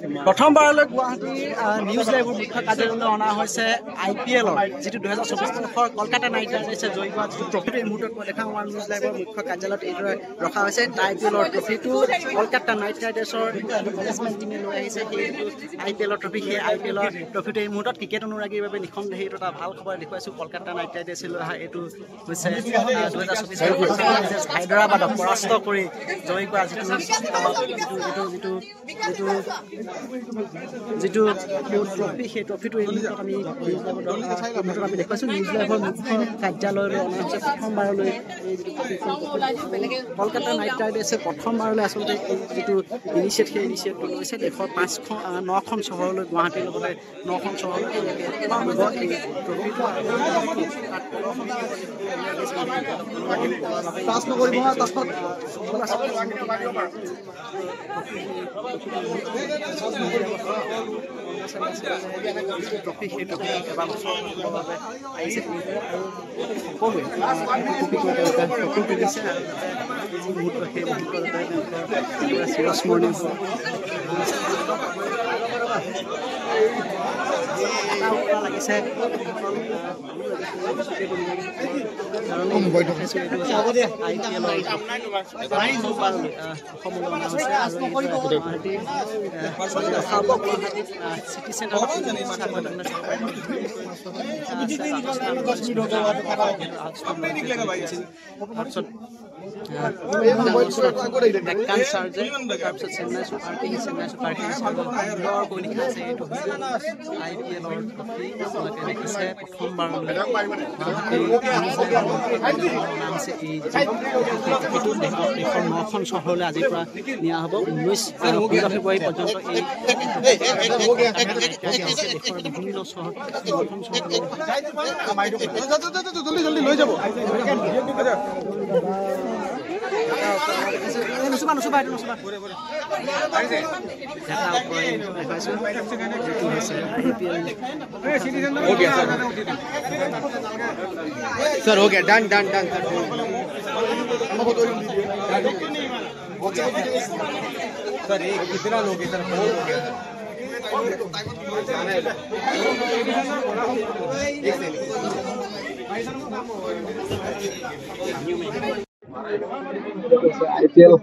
প্ৰথমবাৰলৈ গুৱাহাটী নিউজ লাইভৰ মুখ্য কাৰ্যালয়লৈ অনা হৈছে IPLৰ যিটো 2024 বৰ্ষৰ কলকাতা নাইট ৰাইডাৰ্ছে জয়ী হোৱা যিটো ট্ৰফিটো এই মুহূৰ্তত মই দেখাম আমাৰ নিউজ লাইভৰ মুখ্য কাৰ্যালয়ত এইদৰে ৰখা হৈছে IPLৰ ট্ৰফিটো কলকাতা নাইট ৰাইডাৰ্ছৰ মেনেজমেণ্ট টিমে লৈ আহিছে সেইটো IPLৰ ট্ৰফি সেই IPLৰ ট্ৰফিটো এই মুহূৰ্তত ক্ৰিকেট অনুৰাগীৰ বাবে নিঃসন্দেহে এইটো এটা ভাল খবৰ দেখুৱাইছোঁ কলকাতা নাইট ৰাইডাৰ্ছে লৈ অহা এইটো হৈছে 2024 হায়দৰাবাদক পৰাস্ত কৰি জয়ী কৰা যিটো ট্ৰফি সেই ট্ৰফিটো এই মুহূৰ্তত আমি দেখুৱাইছোঁ নিউজ লাইভৰ মুখ্য কাৰ্যালয়লৈ অনা হৈছে প্ৰথমবাৰলৈ এই যিটো কলকাতা নাইট ৰাইডাৰ্ছে প্ৰথমবাৰলৈ আচলতে এই যিটো ইনিচিয়েটিভ সেই ইনিচিয়েটিভটো লৈছে দেশৰ 9খন চহৰলৈ গুৱাহাটীৰ লগতে 9খন চহৰলৈ এই ট্ৰফি সেই ট্ৰফি কেইবাবছৰ বাবে আহিছে আৰু সকলোৱে ফটো তুলিছে আৰু মুহূৰ্ত সেই মুহূৰ্তত চিৰস্মৰণীয় লাগিছে চিটি চেণ্টাৰত ডেক্কান চাৰ্জে তাৰপিছত চেন্নাই ছুপাৰ কিংছ কৈ লিখা আছে এইটো IPLৰ ট্ৰফি আপোনালোকে দেখিছে প্ৰথমবাৰলৈ দেশৰ 9খন চহৰলৈ আজিৰ পৰা নিয়া হ'ব 15 ফেব্ৰুৱাৰী পৰ্যন্ত এই দেশৰ বিভিন্ন চহৰ 9খন सर हो गया डन डन डन सर एक कितना लोगे सर IPL